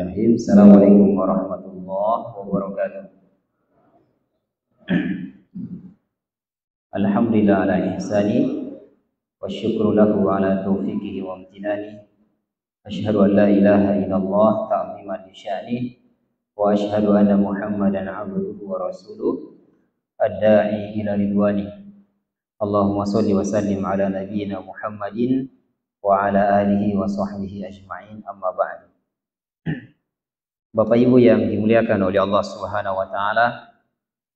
Bismillahirrahmanirrahim. Assalamualaikum warahmatullahi wabarakatuh. Alhamdulillah ala ihsani wa syukru lahu ala taufiqihi wa amtinani. Asyhadu an la ilaha illallah ta'ziman li sya'ni wa asyhadu anna Muhammadan abduhu wa rasuluh ad-da'i ila ridwani. Allahumma shalli wa sallim ala nabiyyina Muhammadin wa ala alihi wa sahbihi ajma'in, amma ba'du. Bapak Ibu yang dimuliakan oleh Allah Subhanahu wa taala,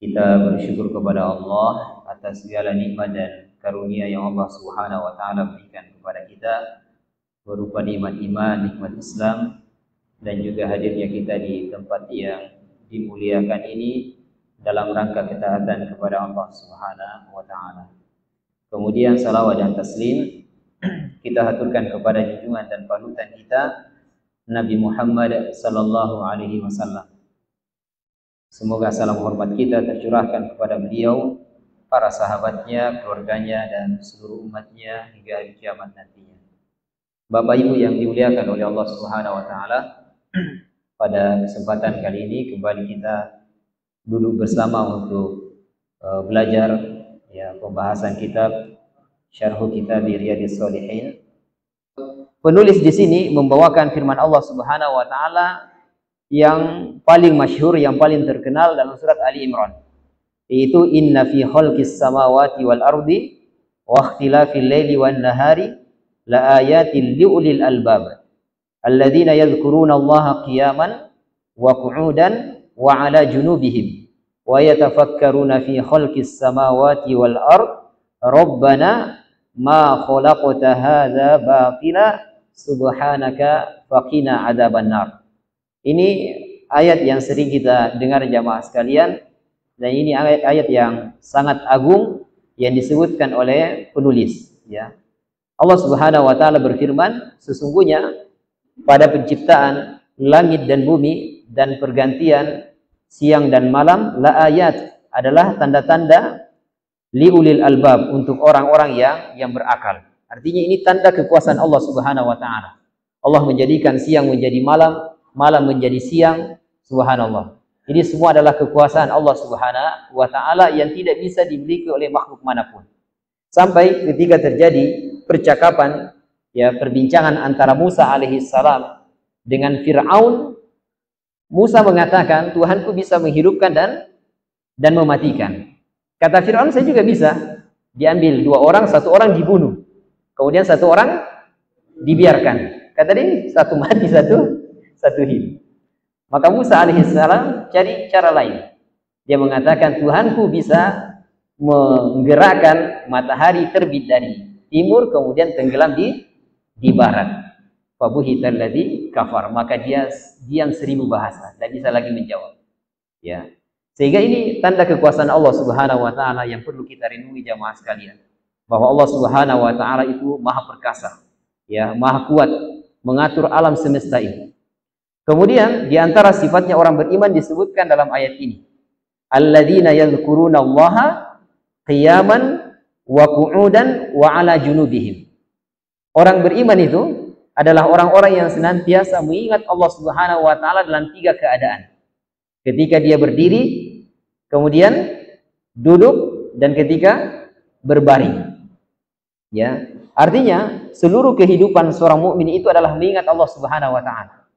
kita bersyukur kepada Allah atas segala nikmat dan karunia yang Allah Subhanahu wa taala berikan kepada kita, berupa nikmat iman, nikmat Islam, dan juga hadirnya kita di tempat yang dimuliakan ini dalam rangka ketaatan kepada Allah Subhanahu wa taala. Kemudian salawat dan taslim kita haturkan kepada junjungan dan panutan kita Nabi Muhammad sallallahu alaihi wasallam. Semoga salam hormat kita tercurahkan kepada beliau, para sahabatnya, keluarganya, dan seluruh umatnya hingga hari kiamat nantinya. Bapak Ibu yang dimuliakan oleh Allah Subhanahu wa taala, pada kesempatan kali ini kembali kita duduk bersama untuk belajar pembahasan kitab Syarhu Kitab Riyadhis Shalihin. Penulis di sini membawakan firman Allah Subhanahu wa taala yang paling masyhur, yang paling terkenal dalam surat Ali Imran, yaitu inna fi khalqis samawati wal ardi wa ikhtilafil laili wan nahari la ayatin liulil albab alladzina yadhkuruna Allaha qiyaman wa qu'udan wa 'ala junubihim wa yatafakkaruna fi khalqis samawati wal ard rabbana ma khalaqta hadza batila subhanaka faqina adzabannar. Ini ayat yang sering kita dengar jamaah sekalian, dan ini ayat yang sangat agung yang disebutkan oleh penulis, ya. Allah Subhanahu wa taala berfirman, sesungguhnya pada penciptaan langit dan bumi dan pergantian siang dan malam la ayat, adalah tanda-tanda liulil albab, untuk orang-orang yang berakal. Artinya ini tanda kekuasaan Allah Subhanahu wa taala. Allah menjadikan siang menjadi malam, malam menjadi siang, subhanallah. Ini semua adalah kekuasaan Allah Subhanahu wa taala yang tidak bisa dimiliki oleh makhluk manapun. Sampai ketika terjadi percakapan, perbincangan antara Musa alaihi salam dengan Fir'aun, Musa mengatakan, Tuhanku bisa menghidupkan dan mematikan. Kata Fir'aun, saya juga bisa. Diambil dua orang, satu orang dibunuh, kemudian satu orang dibiarkan. Kata dia, satu mati, satu hidup. Maka Musa alaihissalam cari cara lain. Dia mengatakan, Tuhanku bisa menggerakkan matahari terbit dari timur, kemudian tenggelam di barat. Fabuhital ladzi kafar. Maka dia diam 1000 bahasa, tidak bisa lagi menjawab. Ya. Sehingga ini tanda kekuasaan Allah Subhanahu wa taala yang perlu kita renungi jamaah sekalian, bahwa Allah Subhanahu wa taala itu maha perkasa, maha kuat mengatur alam semesta ini. Kemudian di antara sifatnya orang beriman disebutkan dalam ayat ini, alladzina yadhkuruna Allaha qiyaman wa qu'udan wa 'ala junubihim. Orang beriman itu adalah orang-orang yang senantiasa mengingat Allah Subhanahu wa taala dalam 3 keadaan. Ketika dia berdiri, kemudian duduk, dan ketika berbaring. Ya, artinya seluruh kehidupan seorang mukmin itu adalah mengingat Allah Subhanahu wa taala.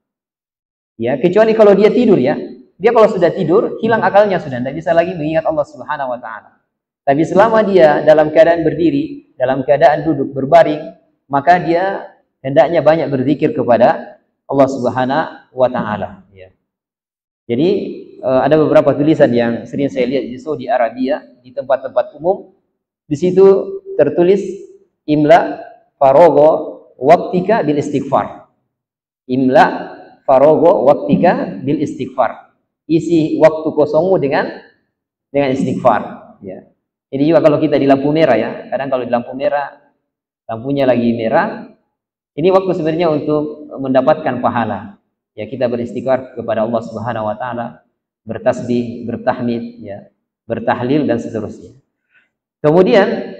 Ya, kecuali kalau dia tidur, dia kalau sudah tidur hilang akalnya, sudah tidak bisa lagi mengingat Allah Subhanahu wa taala. Tapi selama dia dalam keadaan berdiri, dalam keadaan duduk, berbaring, maka dia hendaknya banyak berzikir kepada Allah Subhanahu wa taala, ya. Jadi ada beberapa tulisan yang sering saya lihat di Saudi Arabia, di tempat-tempat umum. Di situ tertulis imla farogo waktika bil istighfar. Imla farogo waktika bil istighfar. Isi waktu kosongmu dengan istighfar. Ya. Jadi juga kalau kita di lampu merah, kadang kalau di lampu merah, lampunya lagi merah, ini waktu sebenarnya untuk mendapatkan pahala. Ya, kita beristighfar kepada Allah Subhanahu wa taala, bertasbih, bertahmid, bertahlil, dan seterusnya. Kemudian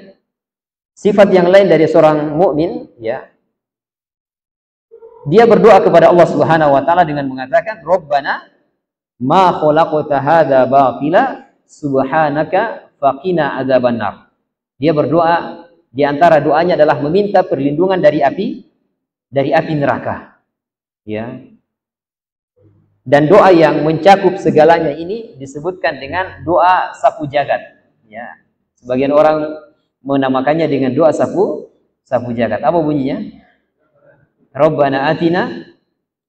sifat yang lain dari seorang mukmin, dia berdoa kepada Allah Subhanahu wa taala dengan mengatakan, "Rabbana ma khalaqta hadza batila subhanaka faqina adzabannar." Dia berdoa, di antara doanya adalah meminta perlindungan dari api neraka. Ya. Dan doa yang mencakup segalanya ini disebutkan dengan doa sapu jagat. Ya. Sebagian orang menamakannya dengan doa sapu jagat. Apa bunyinya? Rabbana atina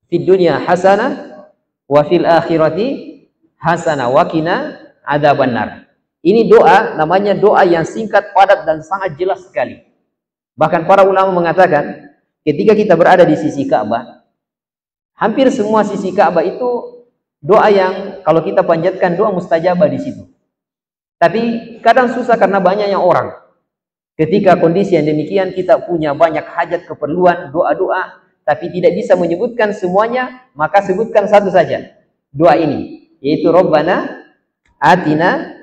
fid dunya hasanah wa fil akhirati hasanah wa qina adzabannar. Ini doa, namanya doa yang singkat, padat, dan sangat jelas sekali. Bahkan para ulama mengatakan, ketika kita berada di sisi Ka'bah, hampir semua sisi Ka'bah itu doa yang kalau kita panjatkan doa mustajabah di situ. Tapi kadang susah karena banyaknya orang. Ketika kondisi yang demikian, kita punya banyak hajat, keperluan, doa-doa, tapi tidak bisa menyebutkan semuanya, maka sebutkan satu saja. Doa ini, yaitu Rabbana atina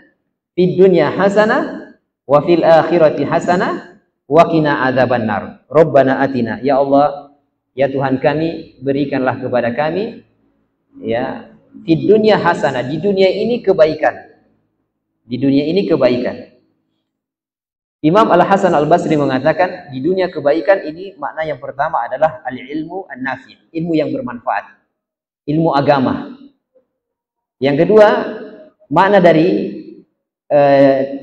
fid dunya hasanah wa fil akhirati hasanah wa qina adzabannar. Rabbana atina, ya Allah, ya Tuhan kami, berikanlah kepada kami ya fid dunya hasanah, di dunia ini kebaikan. Di dunia ini kebaikan. Imam Al-Hasan Al-Basri mengatakan, di dunia kebaikan ini makna yang pertama adalah al-ilmu an-nafi', ilmu yang bermanfaat, ilmu agama. Yang kedua, makna dari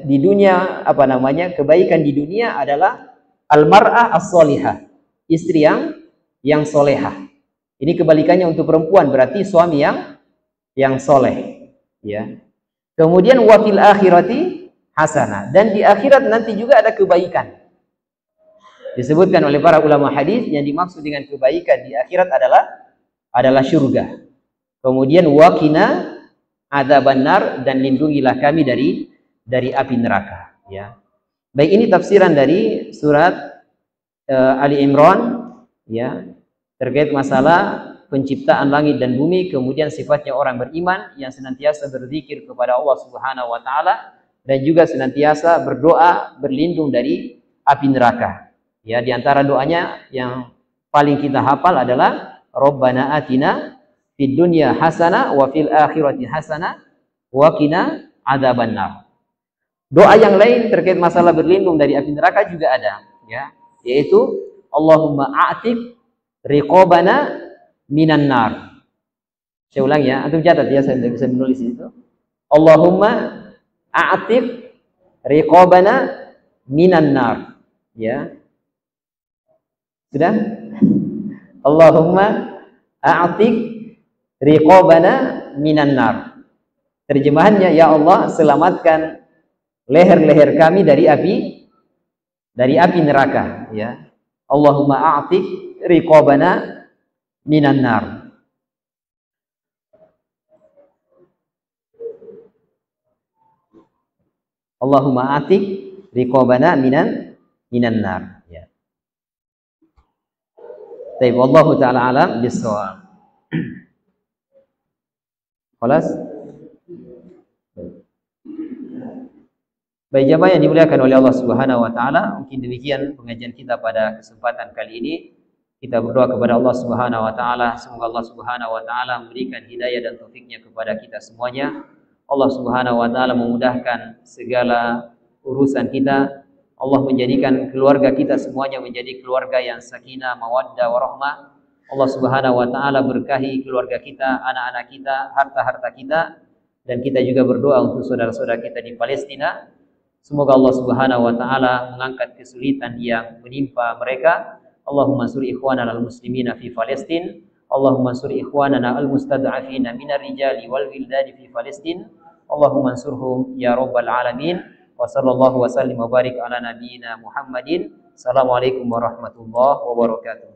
di dunia kebaikan di dunia adalah al-mar'ah as-solihah, istri yang solehah. Ini kebalikannya untuk perempuan, berarti suami yang soleh. Ya. Kemudian wa fil akhirati hasanah, dan di akhirat nanti juga ada kebaikan. Disebutkan oleh para ulama hadis, yang dimaksud dengan kebaikan di akhirat adalah syurga. Kemudian wa qina adzabannar, dan lindungilah kami dari api neraka. Ya. Baik, ini tafsiran dari surat Ali Imran, ya, terkait masalah penciptaan langit dan bumi, kemudian sifatnya orang beriman yang senantiasa berzikir kepada Allah Subhanahu wa taala, dan juga senantiasa berdoa berlindung dari api neraka. Ya, di antara doanya yang paling kita hafal adalah Rabbana atina fid dunya hasanah wa fil akhirati hasanah wa qina adzabannar. Doa yang lain terkait masalah berlindung dari api neraka juga ada, ya, yaitu Allahumma a'tik riqabana minan nar. Saya ulang ya, antum catat ya, saya tidak bisa menulis itu. Allahumma a'tik riqabana minan nar. Ya. Sudah? Allahumma a'tik riqabana minan nar. Terjemahannya, ya Allah, selamatkan leher-leher kami dari api neraka, ya. Allahumma a'tik riqabana minan nar. Allahumma a'tik riqabana minan nar, ya. Baik, wallahu taala alam bis-shawab. Khalas? Baik, jamaah yang dimuliakan oleh Allah Subhanahu wa taala, mungkin demikian pengajian kita pada kesempatan kali ini. Kita berdoa kepada Allah Subhanahu wa taala, semoga Allah Subhanahu wa taala memberikan hidayah dan taufiknya kepada kita semuanya. Allah Subhanahu wa taala memudahkan segala urusan kita. Allah menjadikan keluarga kita semuanya menjadi keluarga yang sakinah, mawaddah, warahmah. Allah Subhanahu wa taala berkahi keluarga kita, anak-anak kita, harta-harta kita, dan kita juga berdoa untuk saudara-saudara kita di Palestina. Semoga Allah Subhanahu wa taala mengangkat kesulitan yang menimpa mereka. Allahumma ansur ikhwanana al-muslimina fi Palestin. Allahumma ansur ikhwanana al-mustad'afina minar rijali wal wildani fi Palestin. Allahumma ansurhum ya rabbal alamin. Wa sallallahu wa sallim wa barik ala nabiyyina Muhammadin. Assalamualaikum warahmatullahi wabarakatuh.